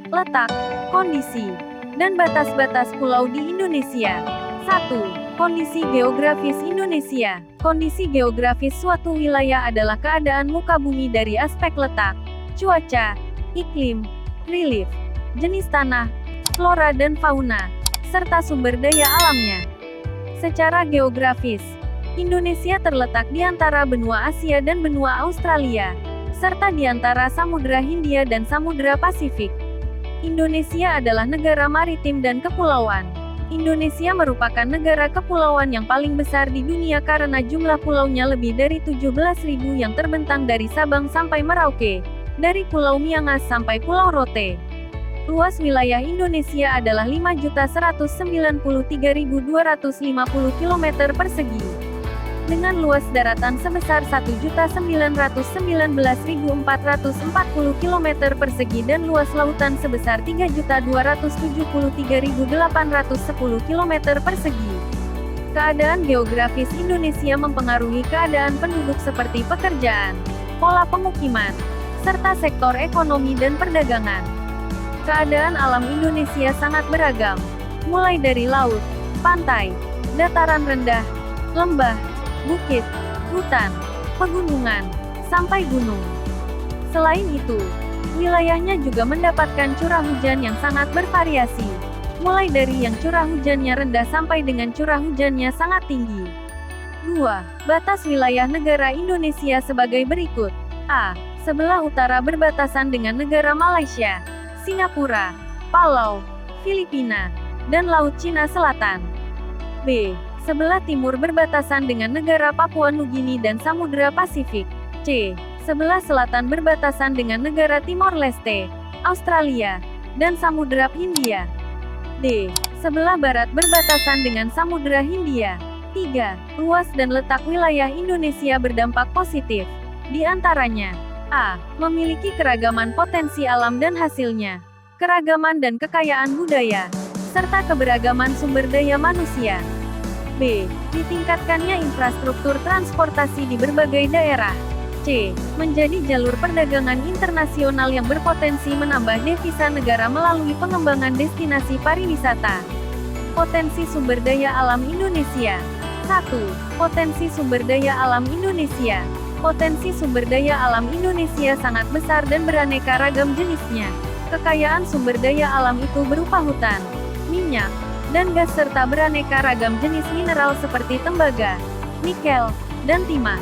Letak, kondisi, dan batas-batas pulau di Indonesia. 1. Kondisi geografis Indonesia. Kondisi geografis suatu wilayah adalah keadaan muka bumi dari aspek letak, cuaca, iklim, relief, jenis tanah, flora dan fauna, serta sumber daya alamnya. Secara geografis, Indonesia terletak di antara benua Asia dan benua Australia, serta di antara Samudra Hindia dan Samudra Pasifik. Indonesia adalah negara maritim dan kepulauan. Indonesia merupakan negara kepulauan yang paling besar di dunia karena jumlah pulaunya lebih dari 17.000 yang terbentang dari Sabang sampai Merauke, dari Pulau Miangas sampai Pulau Rote. Luas wilayah Indonesia adalah 5.193.250 km persegi, dengan luas daratan sebesar 1.919.440 km persegi dan luas lautan sebesar 3.273.810 km persegi. Keadaan geografis Indonesia mempengaruhi keadaan penduduk seperti pekerjaan, pola pemukiman, serta sektor ekonomi dan perdagangan. Keadaan alam Indonesia sangat beragam, mulai dari laut, pantai, dataran rendah, lembah, bukit, hutan, pegunungan, sampai gunung. Selain itu, wilayahnya juga mendapatkan curah hujan yang sangat bervariasi, mulai dari yang curah hujannya rendah sampai dengan curah hujannya sangat tinggi. 2. Batas wilayah negara Indonesia sebagai berikut. A. Sebelah utara berbatasan dengan negara Malaysia, Singapura, Palau, Filipina, dan Laut Cina Selatan. B. Sebelah timur berbatasan dengan negara Papua Nugini dan Samudra Pasifik. C. Sebelah selatan berbatasan dengan negara Timor Leste, Australia, dan Samudra Hindia. D. Sebelah barat berbatasan dengan Samudra Hindia. 3. Luas dan letak wilayah Indonesia berdampak positif. Di antaranya: A. Memiliki keragaman potensi alam dan hasilnya, keragaman dan kekayaan budaya, serta keberagaman sumber daya manusia. B. Ditingkatkannya infrastruktur transportasi di berbagai daerah. C. Menjadi jalur perdagangan internasional yang berpotensi menambah devisa negara melalui pengembangan destinasi pariwisata. Potensi sumber daya alam Indonesia. 1. Potensi sumber daya alam Indonesia. Potensi sumber daya alam Indonesia sangat besar dan beraneka ragam jenisnya. Kekayaan sumber daya alam itu berupa hutan, minyak, dan gas serta beraneka ragam jenis mineral seperti tembaga, nikel, dan timah.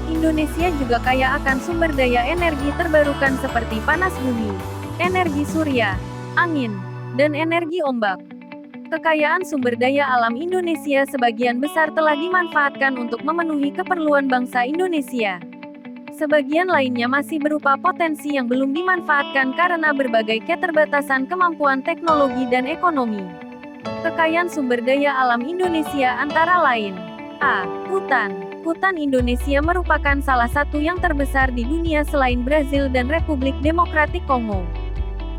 Indonesia juga kaya akan sumber daya energi terbarukan seperti panas bumi, energi surya, angin, dan energi ombak. Kekayaan sumber daya alam Indonesia sebagian besar telah dimanfaatkan untuk memenuhi keperluan bangsa Indonesia. Sebagian lainnya masih berupa potensi yang belum dimanfaatkan karena berbagai keterbatasan kemampuan teknologi dan ekonomi. Kekayaan sumber daya alam Indonesia antara lain: A. Hutan. Hutan Indonesia merupakan salah satu yang terbesar di dunia selain Brazil dan Republik Demokratik Kongo.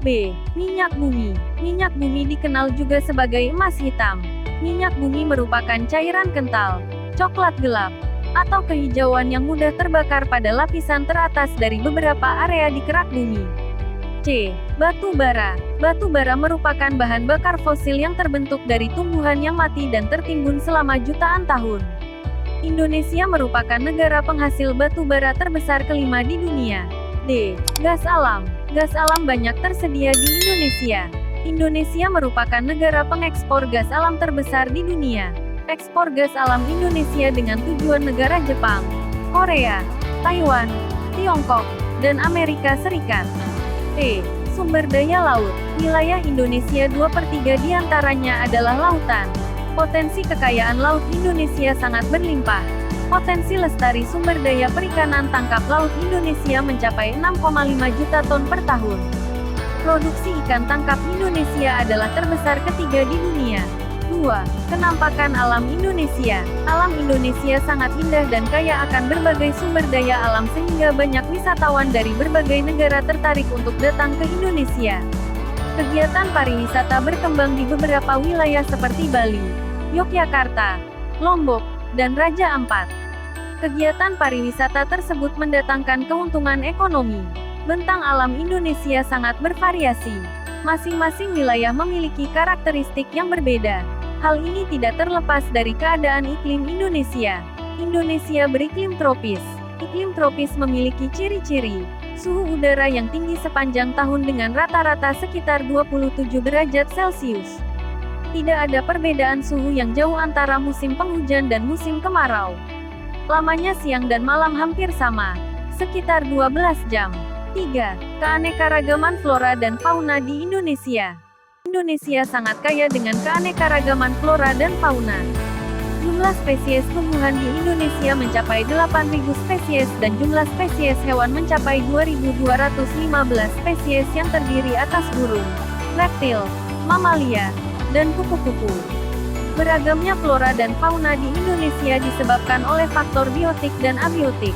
B. Minyak bumi. Minyak bumi dikenal juga sebagai emas hitam. Minyak bumi merupakan cairan kental, coklat gelap, atau kehijauan yang mudah terbakar pada lapisan teratas dari beberapa area di kerak bumi. C. Batu bara. Batu bara merupakan bahan bakar fosil yang terbentuk dari tumbuhan yang mati dan tertimbun selama jutaan tahun. Indonesia merupakan negara penghasil batu bara terbesar kelima di dunia. D. Gas alam. Gas alam banyak tersedia di Indonesia. Indonesia merupakan negara pengekspor gas alam terbesar di dunia. Ekspor gas alam Indonesia dengan tujuan negara Jepang, Korea, Taiwan, Tiongkok, dan Amerika Serikat. E. Sumber daya laut. Wilayah Indonesia 2/3 diantaranya adalah lautan. Potensi kekayaan laut Indonesia sangat berlimpah. Potensi lestari sumber daya perikanan tangkap laut Indonesia mencapai 6,5 juta ton per tahun. Produksi ikan tangkap Indonesia adalah terbesar ketiga di dunia. 2. Kenampakan alam Indonesia. Alam Indonesia sangat indah dan kaya akan berbagai sumber daya alam sehingga banyak wisatawan dari berbagai negara tertarik untuk datang ke Indonesia. Kegiatan pariwisata berkembang di beberapa wilayah seperti Bali, Yogyakarta, Lombok, dan Raja Ampat. Kegiatan pariwisata tersebut mendatangkan keuntungan ekonomi. Bentang alam Indonesia sangat bervariasi. Masing-masing wilayah memiliki karakteristik yang berbeda. Hal ini tidak terlepas dari keadaan iklim Indonesia. Indonesia beriklim tropis. Iklim tropis memiliki ciri-ciri suhu udara yang tinggi sepanjang tahun dengan rata-rata sekitar 27 derajat Celcius. Tidak ada perbedaan suhu yang jauh antara musim penghujan dan musim kemarau. Lamanya siang dan malam hampir sama, sekitar 12 jam. 3. Keanekaragaman flora dan fauna di Indonesia. Indonesia sangat kaya dengan keanekaragaman flora dan fauna. Jumlah spesies tumbuhan di Indonesia mencapai 8.000 spesies dan jumlah spesies hewan mencapai 2.215 spesies yang terdiri atas burung, reptil, mamalia, dan kupu-kupu. Beragamnya flora dan fauna di Indonesia disebabkan oleh faktor biotik dan abiotik.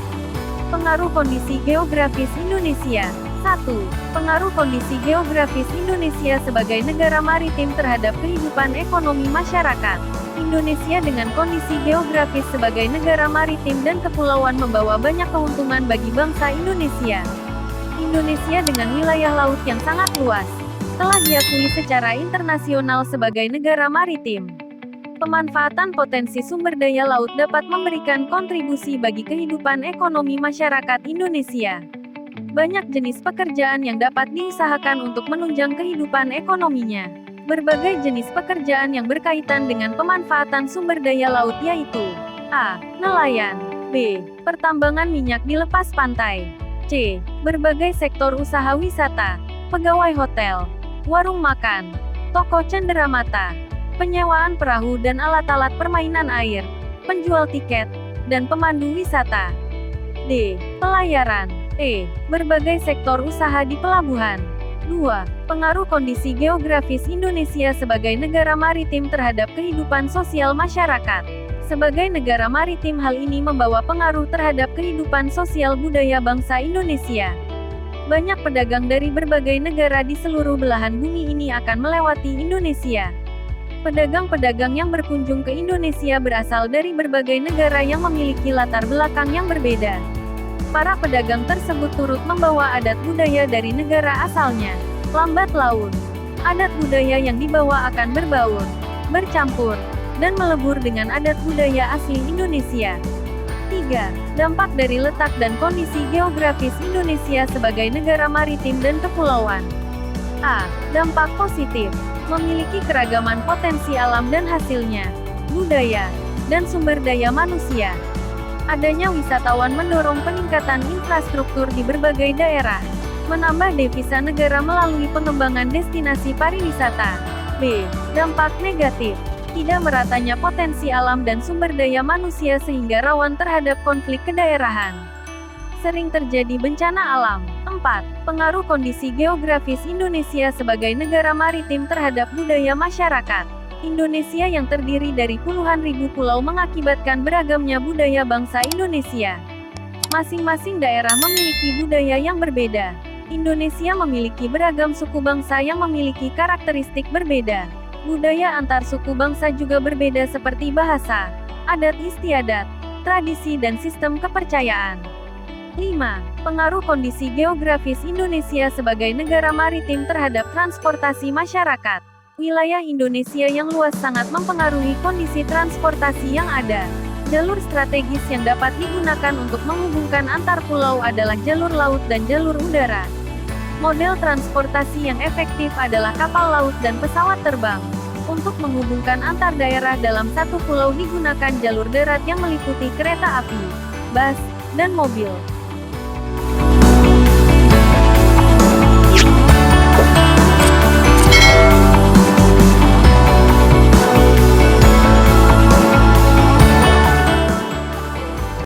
Pengaruh kondisi geografis Indonesia. 1. Pengaruh kondisi geografis Indonesia sebagai negara maritim terhadap kehidupan ekonomi masyarakat. Indonesia dengan kondisi geografis sebagai negara maritim dan kepulauan membawa banyak keuntungan bagi bangsa Indonesia. Indonesia dengan wilayah laut yang sangat luas, telah diakui secara internasional sebagai negara maritim. Pemanfaatan potensi sumber daya laut dapat memberikan kontribusi bagi kehidupan ekonomi masyarakat Indonesia. Banyak jenis pekerjaan yang dapat diusahakan untuk menunjang kehidupan ekonominya. Berbagai jenis pekerjaan yang berkaitan dengan pemanfaatan sumber daya laut yaitu A. Nelayan, B. Pertambangan minyak di lepas pantai, C. Berbagai sektor usaha wisata, pegawai hotel, warung makan, toko cenderamata, penyewaan perahu dan alat-alat permainan air, penjual tiket, dan pemandu wisata. D. Pelayaran, E. Berbagai sektor usaha di pelabuhan. 2. Pengaruh kondisi geografis Indonesia sebagai negara maritim terhadap kehidupan sosial masyarakat. Sebagai negara maritim, hal ini membawa pengaruh terhadap kehidupan sosial budaya bangsa Indonesia. Banyak pedagang dari berbagai negara di seluruh belahan bumi ini akan melewati Indonesia. Pedagang-pedagang yang berkunjung ke Indonesia berasal dari berbagai negara yang memiliki latar belakang yang berbeda. Para pedagang tersebut turut membawa adat budaya dari negara asalnya. Lambat laun, adat budaya yang dibawa akan berbaur, bercampur, dan melebur dengan adat budaya asli Indonesia. 3. Dampak dari letak dan kondisi geografis Indonesia sebagai negara maritim dan kepulauan. A. Dampak positif. Memiliki keragaman potensi alam dan hasilnya, budaya, dan sumber daya manusia. Adanya wisatawan mendorong peningkatan infrastruktur di berbagai daerah, menambah devisa negara melalui pengembangan destinasi pariwisata. B. Dampak negatif. Tidak meratanya potensi alam dan sumber daya manusia sehingga rawan terhadap konflik kedaerahan. Sering terjadi bencana alam. 4. Pengaruh kondisi geografis Indonesia sebagai negara maritim terhadap budaya masyarakat. Indonesia yang terdiri dari puluhan ribu pulau mengakibatkan beragamnya budaya bangsa Indonesia. Masing-masing daerah memiliki budaya yang berbeda. Indonesia memiliki beragam suku bangsa yang memiliki karakteristik berbeda. Budaya antar suku bangsa juga berbeda seperti bahasa, adat istiadat, tradisi dan sistem kepercayaan. 5. Pengaruh kondisi geografis Indonesia sebagai negara maritim terhadap transportasi masyarakat. Wilayah Indonesia yang luas sangat mempengaruhi kondisi transportasi yang ada. Jalur strategis yang dapat digunakan untuk menghubungkan antar pulau adalah jalur laut dan jalur udara. Model transportasi yang efektif adalah kapal laut dan pesawat terbang. Untuk menghubungkan antar daerah dalam satu pulau digunakan jalur darat yang meliputi kereta api, bus, dan mobil.